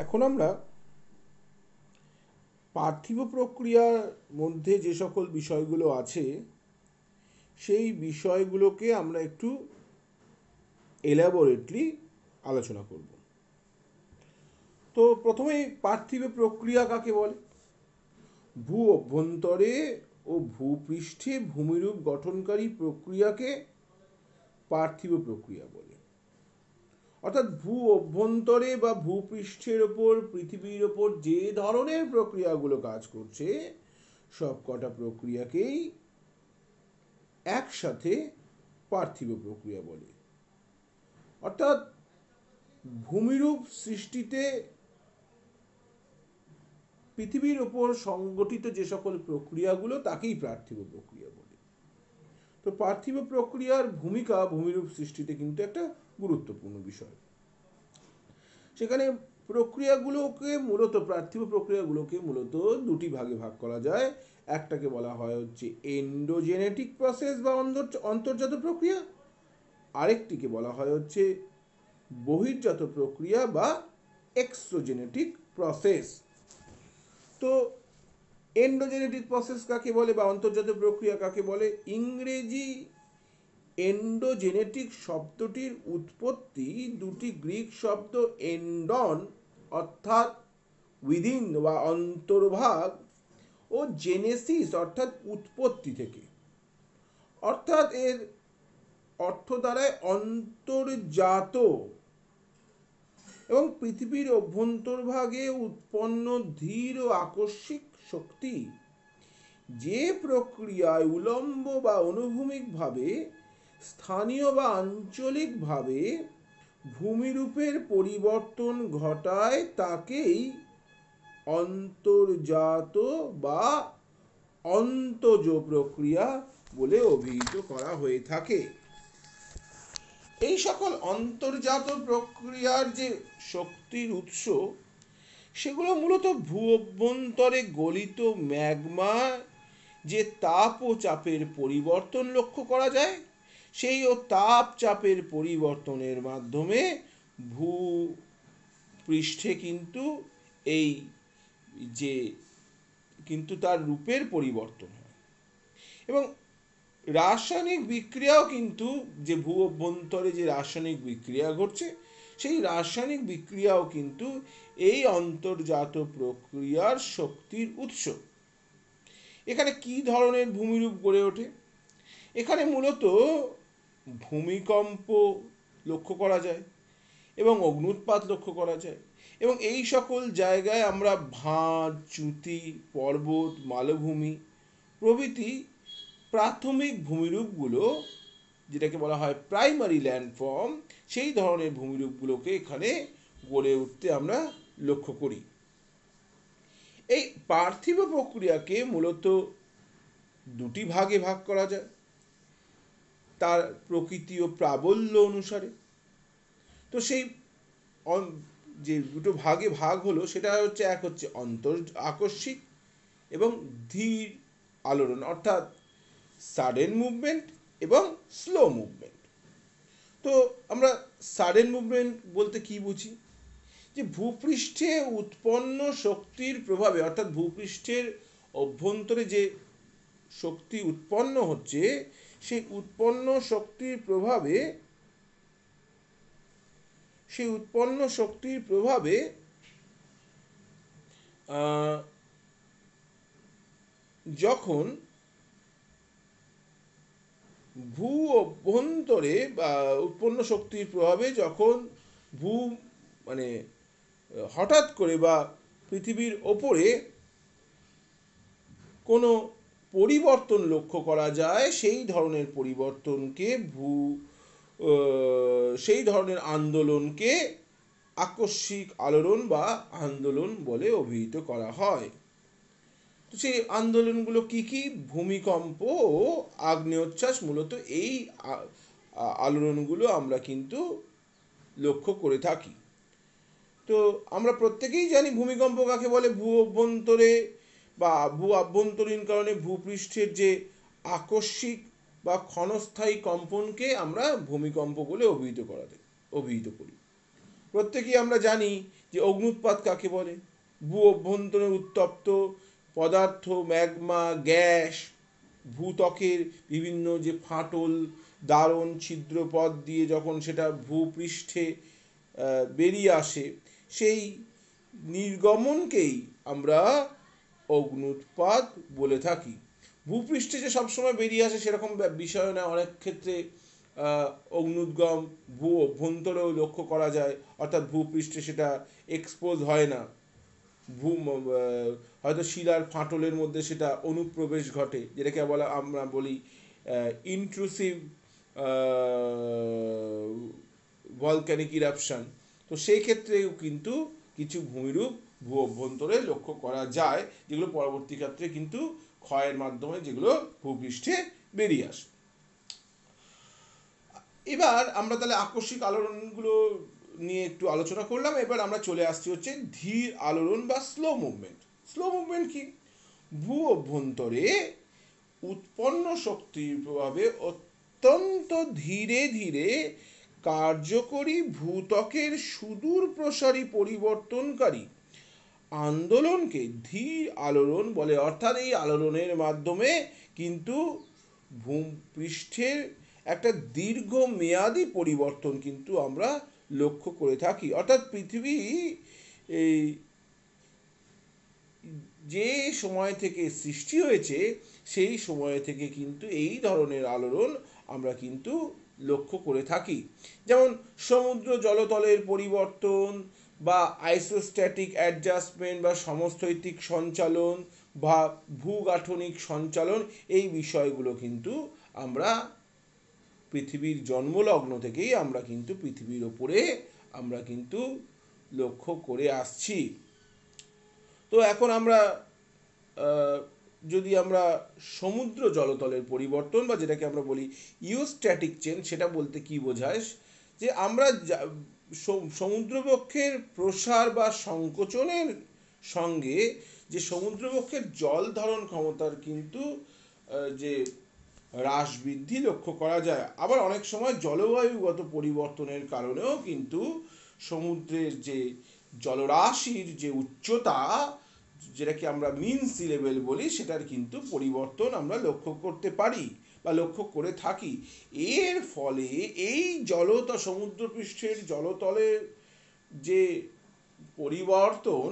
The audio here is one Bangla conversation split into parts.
এখন আমরা পার্থিব প্রক্রিয়ার মধ্যে যে সকল বিষয়গুলো আছে সেই বিষয়গুলোকে আমরা একটু এলাবোরেটলি আলোচনা করব। তো প্রথমেই পার্থিব প্রক্রিয়া কাকে বলে? ভূ অভ্যন্তরে ও ভূপৃষ্ঠে ভূমিরূপ গঠনকারী প্রক্রিয়াকে পার্থিব প্রক্রিয়া বলে। অর্থাৎ ভূ অভ্যন্তরে বা ভূপৃষ্ঠের ওপর পৃথিবীর ওপর যে ধরনের প্রক্রিয়াগুলো কাজ করছে সব কটা প্রক্রিয়াকেই একসাথে পার্থিব প্রক্রিয়া বলে। অর্থাৎ ভূমিরূপ সৃষ্টিতে পৃথিবীর ওপর সংগঠিত যে সকল প্রক্রিয়াগুলো তাকেই পার্থিব প্রক্রিয়া বলে। তো পার্থিব প্রক্রিয়ার ভূমিকা ভূমিরূপ সৃষ্টিতে কিন্তু একটা গুরুত্বপূর্ণ বিষয়। সেখানে পার্থিব প্রক্রিয়াগুলোকে মূলত দুটি ভাগে ভাগ করা যায়। একটাকে বলা হয় হচ্ছে এন্ডোজেনেটিক প্রসেস বা অন্তর্জাত প্রক্রিয়া, আরেকটিকে বলা হয় হচ্ছে বহির্জাত প্রক্রিয়া বা এক্সোজেনেটিক প্রসেস। তো এন্ডোজেনেটিক প্রসেস কাকে বলে বা অন্তর্জাত প্রক্রিয়া কাকে বলে? ইংরেজি এন্ডোজেনেটিক শব্দটির উৎপত্তি দুটি গ্রিক শব্দ এন্ডন অর্থাৎ উইদিন বা অন্তর্ভাগ ও জেনেসিস অর্থাৎ উৎপত্তি থেকে। অর্থাৎ এর অর্থ দ্বারায় অন্তর্জাত এবং পৃথিবীর অভ্যন্তরভাগে উৎপন্ন ধীর ও আকস্মিক শক্তি যে প্রক্রিয়ায় উলম্ব বা অনুভূমিকভাবে স্থানীয় বা আঞ্চলিকভাবে ভূমিরূপের পরিবর্তন ঘটায় তাকেই অন্তর্জাত বা অন্তজ প্রক্রিয়া বলে অভিহিত করা হয়ে থাকে। এই সকল অন্তর্জাত প্রক্রিয়ার যে শক্তির উৎস সেগুলো মূলত ভূ অভ্যন্তরে গলিত ম্যাগমা যে তাপ ও চাপের পরিবর্তন লক্ষ্য করা যায় সেই ও তাপ চাপের পরিবর্তনের মাধ্যমে ভূ পৃষ্ঠে কিন্তু এই যে কিন্তু তার রূপের পরিবর্তন হয়। এবং রাসায়নিক বিক্রিয়াও কিন্তু যে ভূ অভ্যন্তরে যে রাসায়নিক বিক্রিয়া ঘটছে সেই রাসায়নিক বিক্রিয়াও কিন্তু এই অন্তর্জাত প্রক্রিয়ার শক্তির উৎস। এখানে কি ধরনের ভূমিরূপ গড়ে ওঠে? এখানে মূলত ভূমিকম্প লক্ষ্য করা যায় এবং অগ্ন্যুৎপাত লক্ষ্য করা যায়। এবং এই সকল জায়গায় আমরা ভাঁজ, চ্যুতি, পর্বত, মালভূমি প্রভৃতি প্রাথমিক ভূমিরূপগুলো, যেটাকে বলা হয় প্রাইমারি ল্যান্ডফর্ম, সেই ধরনের ভূমিরূপগুলোকে এখানে গড়ে উঠতে আমরা লক্ষ্য করি। এই পার্থিব প্রক্রিয়াকে মূলত দুটি ভাগে ভাগ করা যায় তার প্রকৃতি ও প্রাবল্য অনুসারে। তো সেই যে দুটো ভাগে ভাগ হলো সেটা হচ্ছে, এক হচ্ছে আকস্মিক এবং ধীর আলোড়ন অর্থাৎ সাডেন মুভমেন্ট এবং স্লো মুভমেন্ট। তো আমরা সাডেন মুভমেন্ট বলতে কি বুঝি? যে ভূপৃষ্ঠে উৎপন্ন শক্তির প্রভাবে অর্থাৎ ভূপৃষ্ঠের অভ্যন্তরে যে শক্তি উৎপন্ন হচ্ছে সেই উৎপন্ন শক্তির প্রভাবে যখন ভূ অভ্যন্তরে বা উৎপন্ন শক্তির প্রভাবে যখন ভূ মানে হঠাৎ করে বা পৃথিবীর ওপরে কোনো পরিবর্তন লক্ষ্য করা যায় সেই ধরনের আন্দোলনকে আকস্মিক আলোড়ন বা আন্দোলন বলে অভিহিত করা হয়। তো সেই আন্দোলনগুলো কি কি? ভূমিকম্প ও আগ্নেয়োচ্ছ্বাস, মূলত এই আলোড়নগুলো আমরা কিন্তু লক্ষ্য করে থাকি। তো আমরা প্রত্যেকেই জানি ভূমিকম্প কাকে বলে। ভূ অভ্যন্তরে বা ভূ আভ্যন্তরীণ কারণে ভূপৃষ্ঠের যে আকস্মিক বা ক্ষণস্থায়ী কম্পনকে আমরা ভূমিকম্প বলে অভিহিত করি। প্রত্যেকেই আমরা জানি যে অগ্নুৎপাত কাকে বলে, ভূ অভ্যন্তরে উত্তপ্ত পদার্থ, ম্যাগমা, গ্যাস, ভূত্বকের বিভিন্ন যে ফাটল, দারণ, ছিদ্রপথ দিয়ে যখন সেটা ভূপৃষ্ঠে বেরিয়ে আসে, সেই নির্গমনকেই আমরা অগ্নুৎপাত বলে থাকি। ভূপৃষ্ঠে যে সবসময় বেরিয়ে আসে সেরকম বিষয় না, অনেক ক্ষেত্রে অগ্নুদ্গম ভূ অভ্যন্তরেও লক্ষ্য করা যায়, অর্থাৎ ভূপৃষ্ঠে সেটা এক্সপোজ হয় না, হয়তো শিলার ফাটলের মধ্যে সেটা অনুপ্রবেশ ঘটে, যেটাকে আমরা বলি ইন্ট্রুসিভ ভলক্যানিক ইরাপশন। তো সেই ক্ষেত্রেও কিন্তু কিছু ভূমিরূপ ভূ অভ্যন্তরে লক্ষ্য করা যায়, যেগুলো পরবর্তী ক্ষেত্রে কিন্তু ক্ষয়ের মাধ্যমে যেগুলো ভূপৃষ্ঠে বেরিয়ে আসে। এবার আমরা তাহলে আকস্মিক আলোড়নগুলো নিয়ে একটু আলোচনা করলাম। এবার আমরা চলে আসছি হচ্ছে ধীর আলোড়ন বা স্লো মুভমেন্ট। স্লো মুভমেন্ট কি? ভূ অভ্যন্তরে উৎপন্ন শক্তির প্রভাবে অত্যন্ত ধীরে ধীরে কার্যকরী ভূত্বকের সুদূর প্রসারী পরিবর্তনকারী আন্দোলনকে ধীর আলোড়ন বলে। অর্থাৎ এই আলোড়নের মাধ্যমে কিন্তু ভূপৃষ্ঠের একটা দীর্ঘমেয়াদী পরিবর্তন কিন্তু আমরা লক্ষ্য করে থাকি। অর্থাৎ পৃথিবী এই যে সময় থেকে সৃষ্টি হয়েছে সেই সময় থেকে কিন্তু এই ধরনের আলোড়ন আমরা কিন্তু লক্ষ্য করে থাকি। যেমন সমুদ্র জলতলের পরিবর্তন বা আইসোস্ট্যাটিক অ্যাডজাস্টমেন্ট বা সমস্থৈতিক সঞ্চালন বা ভূগাঠনিক সঞ্চালন, এই বিষয়গুলো কিন্তু আমরা পৃথিবীর জন্মলগ্ন থেকেই আমরা কিন্তু পৃথিবীর ওপরে আমরা কিন্তু লক্ষ্য করে আসছি। তো এখন আমরা যদি আমরা সমুদ্র জলতলের পরিবর্তন বা যেটাকে আমরা বলি ইওস্ট্যাটিক চেঞ্জ, সেটা বলতে কি বোঝায়, যে আমরা সমুদ্রবক্ষের প্রসার বা সংকোচনের সঙ্গে যে সমুদ্রবক্ষের জল ধারণ ক্ষমতার কিন্তু যে হ্রাস বৃদ্ধি লক্ষ্য করা যায়। আবার অনেক সময় জলবায়ুগত পরিবর্তনের কারণেও কিন্তু সমুদ্রের যে জলরাশির যে উচ্চতা, যেটাকে আমরা মিন সি লেভেল বলি, সেটার কিন্তু পরিবর্তন আমরা লক্ষ্য করতে পারি বা লক্ষ্য করে থাকি। এর ফলে এই সমুদ্রপৃষ্ঠের জলতলের যে পরিবর্তন,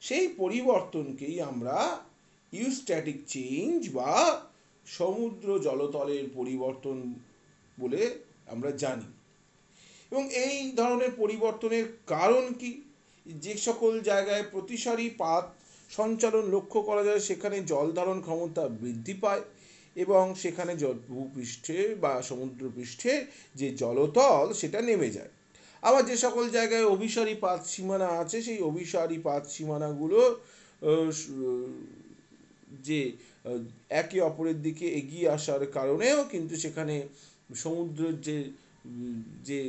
সেই পরিবর্তনকেই আমরা ইওস্ট্যাটিক চেঞ্জ বা সমুদ্র জলতলের পরিবর্তন বলে আমরা জানি। এবং এই ধরনের পরিবর্তনের কারণ কি? যে সকল জায়গায় প্রতিসারী পাত সঞ্চালন লক্ষ্য করা যায় সেখানে জল ধারণ ক্ষমতা বৃদ্ধি পায় এবং সেখানে ভূপৃষ্ঠে বা সমুদ্রপৃষ্ঠে যে জলতল সেটা নেমে যায়। আবার যে সকল জায়গায় অভিসারী পাত সীমানা আছে, সেই অভিসারী পাত সীমানাগুলো যে একে অপরের দিকে এগিয়ে আসার কারণেও কিন্তু সেখানে সমুদ্রের যে যে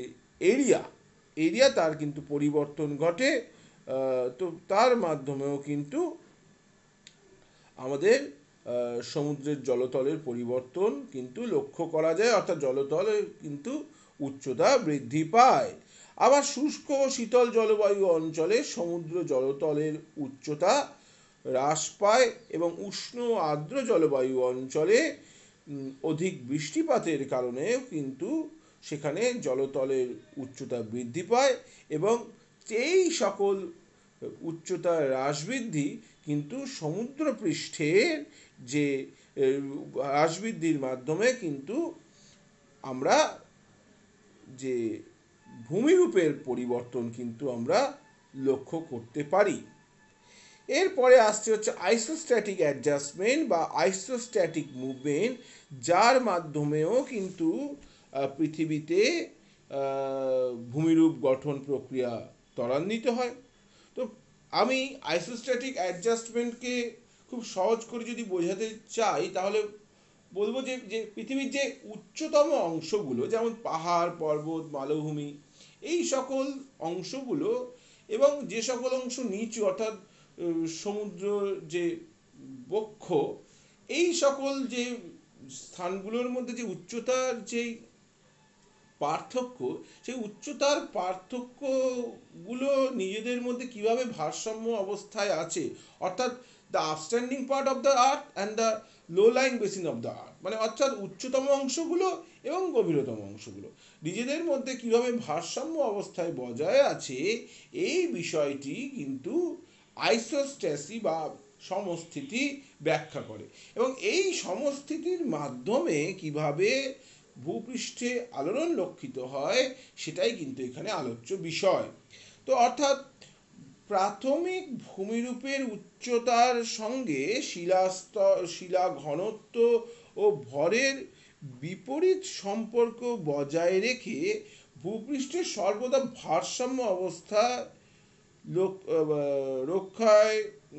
এরিয়া তার কিন্তু পরিবর্তন ঘটে। তো তার মাধ্যমেও কিন্তু আমাদের সমুদ্রের জলতলের পরিবর্তন কিন্তু লক্ষ্য করা যায়, অর্থাৎ জলতলের কিন্তু উচ্চতা বৃদ্ধি পায়। আবার শুষ্ক ও শীতল জলবায়ু অঞ্চলে সমুদ্র জলতলের উচ্চতা হ্রাস পায় এবং উষ্ণ আর্দ্র জলবায়ু অঞ্চলে অধিক বৃষ্টিপাতের কারণেও কিন্তু সেখানে জলতলের উচ্চতা বৃদ্ধি পায় এবং এই সকল উচ্চতা হ্রাস বৃদ্ধি কিন্তু সমুদ্রপৃষ্ঠের যে হ্রাস বৃদ্ধির মাধ্যমে কিন্তু আমরা যে ভূমিরূপের পরিবর্তন কিন্তু আমরা লক্ষ্য করতে পারি। এরপরে আসছে হচ্ছে আইসোস্ট্যাটিক অ্যাডজাস্টমেন্ট বা আইসোস্ট্যাটিক মুভমেন্ট, যার মাধ্যমেও কিন্তু পৃথিবীতে ভূমিরূপ গঠন প্রক্রিয়া ত্বরান্বিত হয়। তো আমি আইসোস্ট্যাটিক অ্যাডজাস্টমেন্টকে খুব সহজ করে যদি বোঝাতে চাই তাহলে বলবো যে পৃথিবীর যে উচ্চতম অংশগুলো, যেমন পাহাড়, পর্বত, মালভূমি, এই সকল অংশগুলো এবং যে সকল অংশ নিচু, অর্থাৎ সমুদ্র যে বক্ষ, এই সকল যে স্থানগুলোর মধ্যে যে উচ্চতার যে পার্থক্য, সেই উচ্চতার পার্থক্যগুলো নিজেদের মধ্যে কিভাবে ভারসাম্য অবস্থায় আছে, অর্থাৎ the upstanding part of the earth and the low lying basin of the earth, মানে অর্থাৎ উচ্চতম অংশগুলো এবং গভীরতম অংশগুলো নিজেদের মধ্যে কিভাবে ভারসাম্য অবস্থায় বজায় আছে, এই বিষয়টি কিন্তু আইসোস্ট্যাসি বা সমস্থিতি ব্যাখ্যা করে। এবং এই সমস্থিতির মাধ্যমে কিভাবে ভূপৃষ্ঠে আলোড়ন লক্ষিত হয় সেটাই কিন্তু এখানে আলোচ্য বিষয়। তো অর্থাৎ প্রাথমিক ভূমিরূপের উচ্চতার সঙ্গে শিলা ঘনত্ব ও ভরের বিপরীত সম্পর্ক বজায় রেখে ভূপৃষ্ঠের সর্বদা ভারসাম্য অবস্থা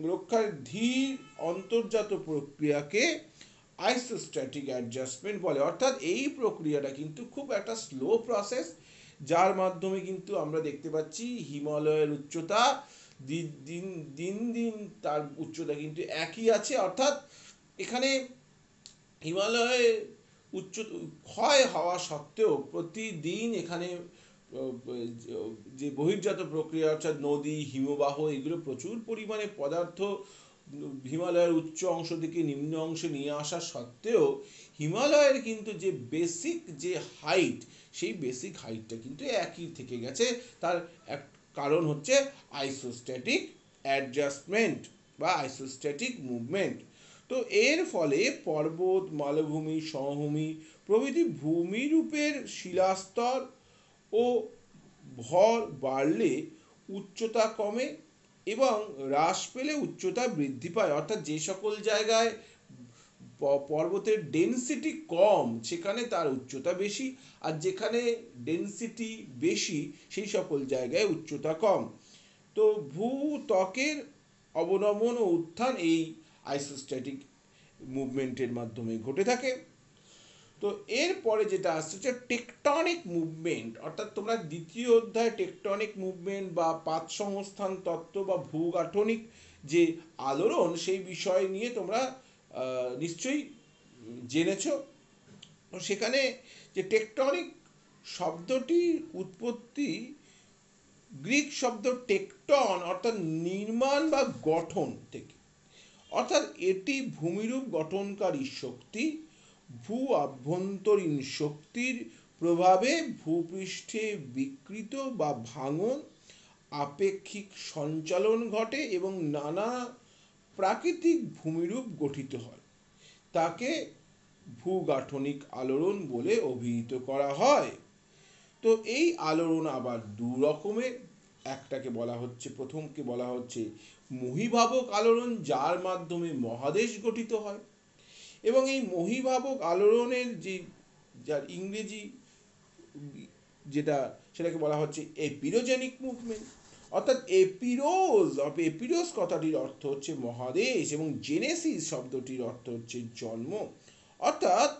রক্ষার ধীর অন্তর্জাত প্রক্রিয়াকে আইসোস্ট্যাটিক অ্যাডজাস্টমেন্ট বলে। অর্থাৎ এই প্রক্রিয়াটা কিন্তু খুব একটা স্লো প্রসেস, যার মাধ্যমে কিন্তু আমরা দেখতে পাচ্ছি হিমালয়ের উচ্চতা দিন দিন দিন দিন তার উচ্চতা কিন্তু একই আছে। অর্থাৎ এখানে হিমালয়ে উচ্চ ক্ষয় হওয়া সত্ত্বেও প্রতিদিন এখানে যে বহির্জাত প্রক্রিয়া অর্থাৎ নদী, হিমবাহ, এগুলো প্রচুর পরিমাণে পদার্থ হিমালয়ের উচ্চ অংশ থেকে নিম্ন অংশে নিয়ে আসা সত্ত্বেও হিমালয়ের কিন্তু যে বেসিক যে হাইট, সেই বেসিক হাইটটা কিন্তু একই থেকে গেছে। তার এক কারণ হচ্ছে আইসোস্ট্যাটিক অ্যাডজাস্টমেন্ট বা আইসোস্ট্যাটিক মুভমেন্ট। তো এর ফলে পর্বত, মালভূমি, সমভূমি প্রভৃতি ভূমিরূপের শিলাস্তর ও ভর বাড়লে উচ্চতা কমে এবং হ্রাস পেলে উচ্চতা বৃদ্ধি পায়। অর্থাৎ যে সকল জায়গায় পর্বতের ডেনসিটি কম সেখানে তার উচ্চতা বেশি, আর যেখানে ডেনসিটি বেশি সেই সকল জায়গায় উচ্চতা কম। তো ভূত্বকের অবনমন ও উত্থান এই আইসোস্ট্যাটিক মুভমেন্টের মাধ্যমে ঘটে থাকে। তো এরপরে যেটা আসছে হচ্ছে টেকটনিক মুভমেন্ট, অর্থাৎ তোমরা দ্বিতীয় অধ্যায় টেকটনিক মুভমেন্ট বা পাত সংস্থান তত্ত্ব বা ভূগাঠনিক যে আলোড়ন সেই বিষয় নিয়ে তোমরা নিশ্চয়ই জেনেছ। সেখানে যে টেকটনিক শব্দটির উৎপত্তি গ্রিক শব্দ টেকটন অর্থাৎ নির্মাণ বা গঠন থেকে। অর্থাৎ এটি ভূমিরূপ গঠনকারী শক্তি, ভূ আভ্যন্তরীণ শক্তির প্রভাবে ভূপৃষ্ঠে বিকৃত বা ভাঙন, আপেক্ষিক সঞ্চালন ঘটে এবং নানা প্রাকৃতিক ভূমিরূপ গঠিত হয়। তাকে ভূগাঠনিক আলোড়ন বলে অভিহিত করা হয়। তো এই আলোড়ন আবার দু রকমের। একটাকে বলা হচ্ছে, প্রথমকে বলা হচ্ছে মহীভাবক আলোড়ন, যার মাধ্যমে মহাদেশ গঠিত হয়। এবং এই মহীভাবক আলোড়নের যে যার ইংরেজি যেটা সেটাকে বলা হচ্ছে এপিরোজেনিক মুভমেন্ট। অর্থাৎ এপিরোস কথাটির অর্থ হচ্ছে মহাদেশ এবং জেনেসিস শব্দটির অর্থ হচ্ছে জন্ম। অর্থাৎ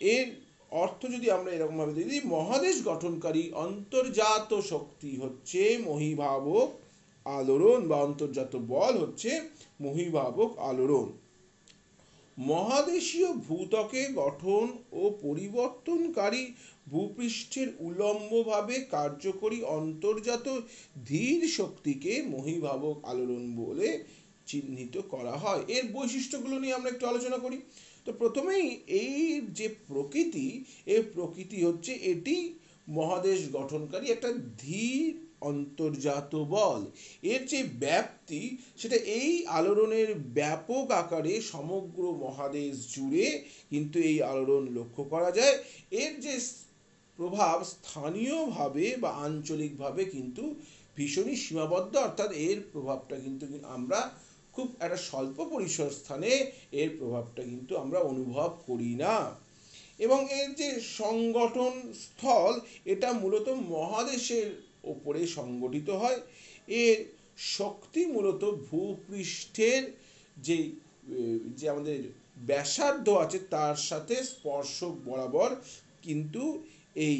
এর অর্থ যদি আমরা এরকম ভাবে দিই, মহাদেশ গঠনকারী অন্তর্জাত শক্তি হচ্ছে মহীভাবক আলোড়ন বা অন্তর্জাত বল হচ্ছে মহীভাবক আলোড়ন। মহাদেশীয় ভূত্বকে গঠন ও পরিবর্তনকারী ভূপৃষ্ঠের উলম্বভাবে কার্যকরী অন্তর্জাত ধীর শক্তিকে মহীভাবক আলোড়ন বলে চিহ্নিত করা হয়। এর বৈশিষ্ট্যগুলো নিয়ে আমরা একটু আলোচনা করি। তো প্রথমেই এই যে প্রকৃতি, এই প্রকৃতি হচ্ছে এটি মহাদেশ গঠনকারী একটা ধীর অন্তর্জাত বল। এর যে ব্যাপ্তি সেটা এই আলোড়নের ব্যাপক আকারে সমগ্র মহাদেশ জুড়ে কিন্তু এই আলোড়ন লক্ষ্য করা যায়। এর যে প্রভাব স্থানীয়ভাবে বা আঞ্চলিকভাবে কিন্তু ভীষণই সীমাবদ্ধ। অর্থাৎ এর প্রভাবটা কিন্তু আমরা খুব একটা স্বল্প পরিসর স্থানে এর প্রভাবটা কিন্তু আমরা অনুভব করি না। এবং এর যে সংগঠন স্থল, এটা মূলত মহাদেশের ওপরে সংগঠিত হয়। এর শক্তি মূলত ভূপৃষ্ঠের যে যে আমাদের ব্যাসার্ধ আছে তার সাথে স্পর্শক বরাবর কিন্তু এই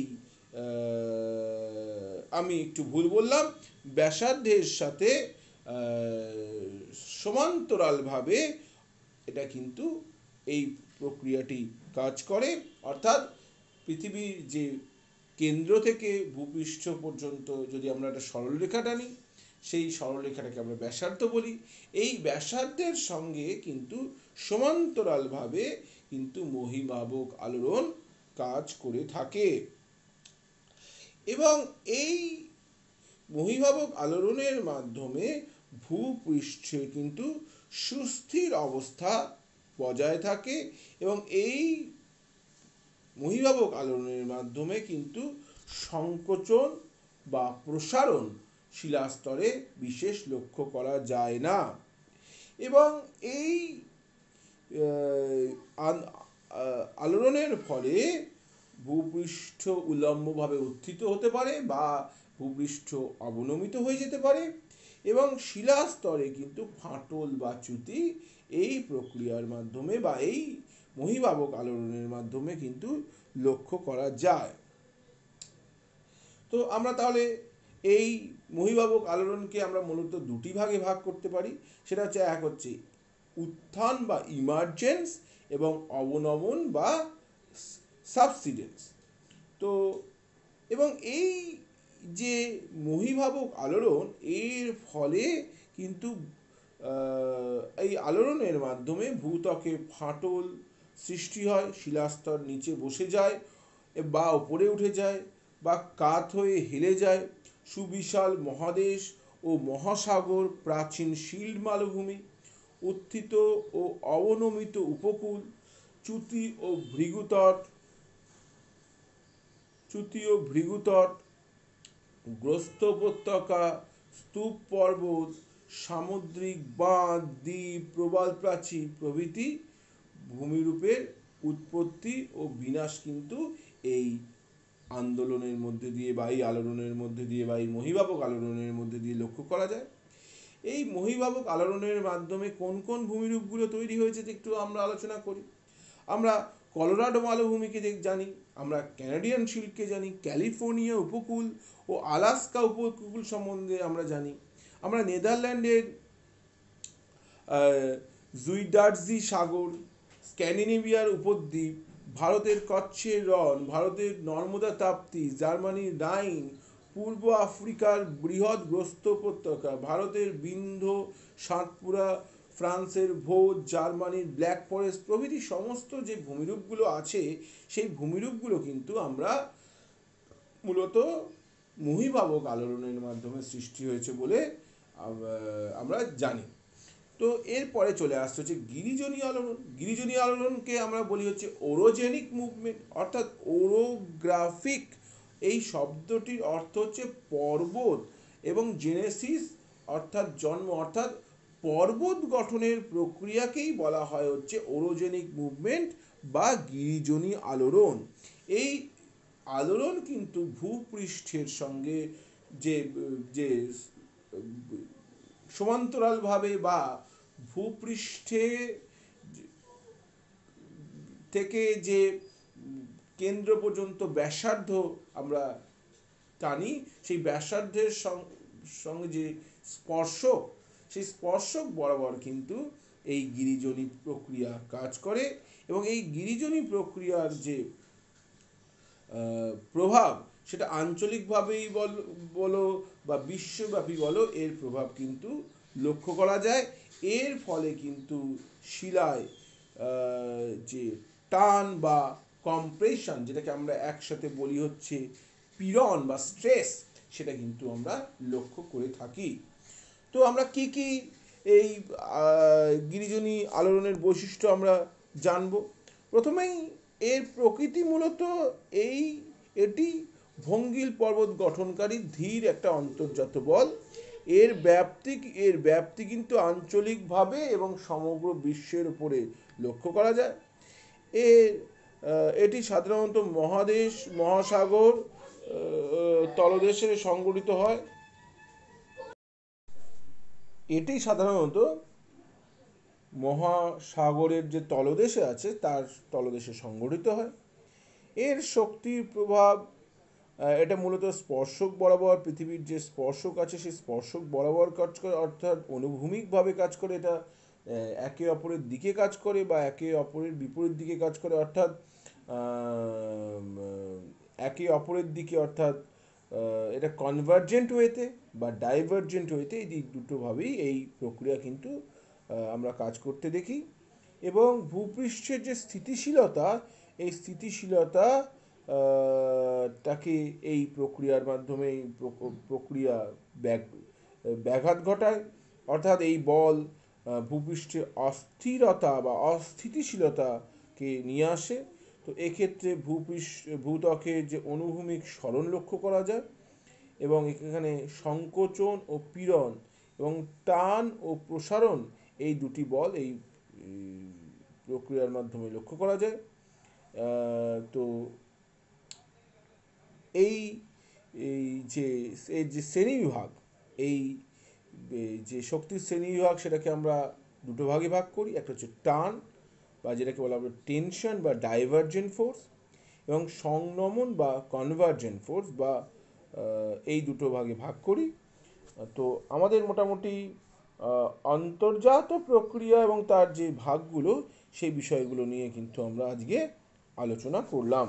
আমি একটু ভুল বললাম, ব্যাসার্ধের সাথে সমান্তরালভাবে এটা কিন্তু এই প্রক্রিয়াটি কাজ করে। অর্থাৎ পৃথিবীর যে কেন্দ্র থেকে ভূপৃষ্ঠ পর্যন্ত যদি আমরা একটা সরলরেখা টানি, সেই সরলরেখাটাকে আমরা ব্যাসার্ধ বলি। এই ব্যাসার্ধের সঙ্গে কিন্তু সমান্তরালভাবে কিন্তু মহীভাবক আলোড়ন কাজ করে থাকে। এবং এই মহীভাবক আলোড়নের মাধ্যমে ভূপৃষ্ঠে কিন্তু সুস্থির অবস্থা বজায় থাকে এবং এই মহীভাবক আলোড়নের মাধ্যমে কিন্তু সংকোচন বা প্রসারণ শিলাস্তরে বিশেষ লক্ষ্য করা যায় না। এবং এই আলোড়নের ফলে ভূপৃষ্ঠ উল্লম্বভাবে উত্থিত হতে পারে বা ভূপৃষ্ঠ অবনমিত হয়ে যেতে পারে এবং শিলাস্তরে কিন্তু ফাটল বা চ্যুতি এই প্রক্রিয়ার মাধ্যমে বা এই মহীভাবক আলোড়নের মাধ্যমে কিন্তু লক্ষ্য করা যায়। তো আমরা তাহলে এই মহীভাবক আলোড়নকে আমরা মূলত দুটি ভাগে ভাগ করতে পারি। সেটা হচ্ছে, এক হচ্ছে উত্থান বা ইমার্জেন্স এবং অবনমন বা সাবসিডেন্স। তো এবং এই যে মহীভাবক আলোড়ন, এর ফলে কিন্তু এই আলোড়নের মাধ্যমে ভূত্বকে ফাটল সৃষ্টি হয়, শিলাস্তর নিচে বসে যায় বা উপরে উঠে যায় বা কাত হয়ে হেলে যায়। সুবিশাল মহাদেশ ও মহাসাগর, প্রাচীন শিল্ড মালভূমি, উত্থিত ও অবনমিত উপকূল, চ্যুতি ও ভৃগুতট, গ্রস্ত উপত্যকা, স্তূপ পর্বত, সামুদ্রিক বাঁধ, দ্বীপ, প্রবাল প্রাচীর প্রভৃতি ভূমিরূপের উৎপত্তি ও বিনাশ কিন্তু এই আন্দোলনের মধ্যে দিয়ে বা এই আলোড়নের মধ্যে দিয়ে বা এই মহীভাবক আলোড়নের মধ্যে দিয়ে লক্ষ্য করা যায়। এই মহীভাবক আলোড়নের মাধ্যমে কোন কোন ভূমিরূপগুলো তৈরি হয়েছে একটু আমরা আলোচনা করি। আমরা কলোরাডো মালভূমিকে জানি, আমরা ক্যানাডিয়ান শিল্ডকে জানি, ক্যালিফোর্নিয়া উপকূল ও আলাস্কা উপকূল সম্বন্ধে আমরা জানি। আমরা নেদারল্যান্ডের জুইডার্জি সাগর, স্ক্যান্ডিনেভিয়ার উপদ্বীপ, ভারতের কচ্ছের রণ, ভারতের নর্মদা তাপ্তি, জার্মানির রাইন, পূর্ব আফ্রিকার বৃহৎ গ্রস্ত উপত্যকা, ভারতের বিন্ধ্য, সাতপুরা, ফ্রান্সের ভোজ, জার্মানির ব্ল্যাক ফরেস্ট প্রভৃতি সমস্ত যে ভূমিরূপগুলো আছে, সেই ভূমিরূপগুলো কিন্তু আমরা মূলত মহীভাবক আলোড়নের মাধ্যমে সৃষ্টি হয়েছে বলে আমরা জানি। তো এরপরে চলে আসছে হচ্ছে গিরিজনী আলোড়ন। গিরিজনী আলোড়নকে আমরা বলি হচ্ছে ওরোজেনিক মুভমেন্ট, অর্থাৎ ওরোগ্রাফিক। এই শব্দটির অর্থ হচ্ছে পর্বত এবং জেনেসিস অর্থাৎ জন্ম, অর্থাৎ পর্বত গঠনের প্রক্রিয়াকেই বলা হয় হচ্ছে ওরোজেনিক মুভমেন্ট বা গিরিজনী আলোড়ন। এই আলোড়ন কিন্তু ভূপৃষ্ঠের সঙ্গে যে যে সমান্তরালভাবে বা ভূপৃষ্ঠে থেকে যে কেন্দ্র পর্যন্ত ব্যাসার্ধ আমরা টানি, সেই ব্যাসার্ধের সঙ্গে যে স্পর্শক, সেই স্পর্শক বরাবর কিন্তু এই গিরিজনী প্রক্রিয়া কাজ করে এবং এই গিরিজনী প্রক্রিয়ার যে প্রভাব, সেটা আঞ্চলিকভাবেই বলো বা বিশ্বব্যাপী বলো, এর প্রভাব কিন্তু লক্ষ্য করা যায়। এর ফলে কিন্তু শিলায় যে টান বা কম্প্রেশন, যেটাকে আমরা একসাথে বলি হচ্ছে পীড়ন বা স্ট্রেস, সেটা কিন্তু আমরা লক্ষ্য করে থাকি। তো আমরা কি কি এই গিরিজনী আলোড়নের বৈশিষ্ট্য আমরা জানব। প্রথমেই এর প্রকৃতি মূলত এটি ভঙ্গিল পর্বত গঠনকারী ধীর একটা অন্তর্জাত বল। এর ব্যাপ্তি কিন্তু আঞ্চলিকভাবে এবং সমগ্র বিশ্বের উপরে লক্ষ্য করা যায়। এটি সাধারণত মহাদেশ, মহাসাগর তলদেশে সংঘটিত হয়। এটি সাধারণত মহাসাগরের যে তলদেশে আছে তার তলদেশে সংঘটিত হয়। এর শক্তির প্রভাব, এটা মূলত স্পর্শক বরাবর, পৃথিবীর যে স্পর্শক আছে সেই স্পর্শক বরাবর কাজ করে, অর্থাৎ অনুভূমিকভাবে কাজ করে। এটা একে অপরের দিকে কাজ করে বা একে অপরের বিপরীত দিকে কাজ করে, অর্থাৎ একে অপরের দিকে, অর্থাৎ এটা কনভার্জেন্ট ওয়েতে বা ডাইভার্জেন্ট ওয়েতে, এই দুটোভাবেই এই প্রক্রিয়া কিন্তু আমরা কাজ করতে দেখি। এবং ভূপৃষ্ঠের যে স্থিতিশীলতা, এই স্থিতিশীলতা তাকে এই প্রক্রিয়ার মাধ্যমে প্রক্রিয়া ব্যাঘাত ঘটায়। অর্থাৎ এই বল ভূপৃষ্ঠে অস্থিরতা বা অস্থিতিশীলতাকে নিয়ে আসে। তো এক্ষেত্রে ভূত্বকের যে অনুভূমিক সরণ লক্ষ্য করা যায়, এবং এখানে সংকোচন ও পীড়ন এবং টান ও প্রসারণ, এই দুটি বল এই প্রক্রিয়ার মাধ্যমে লক্ষ্য করা যায়। তো এই এই যে এর যে শ্রেণীবিভাগ, এই যে শক্তির শ্রেণীবিভাগ, সেটাকে আমরা দুটো ভাগে ভাগ করি। একটা হচ্ছে টান, বা যেটাকে বলা হবে টেনশন বা ডাইভার্জেন্ট ফোর্স, এবং সংনমন বা কনভার্জেন্ট ফোর্স, বা এই দুটো ভাগে ভাগ করি। তো আমাদের মোটামুটি অন্তর্জাত প্রক্রিয়া এবং তার যে ভাগগুলো, সেই বিষয়গুলো নিয়ে কিন্তু আমরা আজকে আলোচনা করলাম।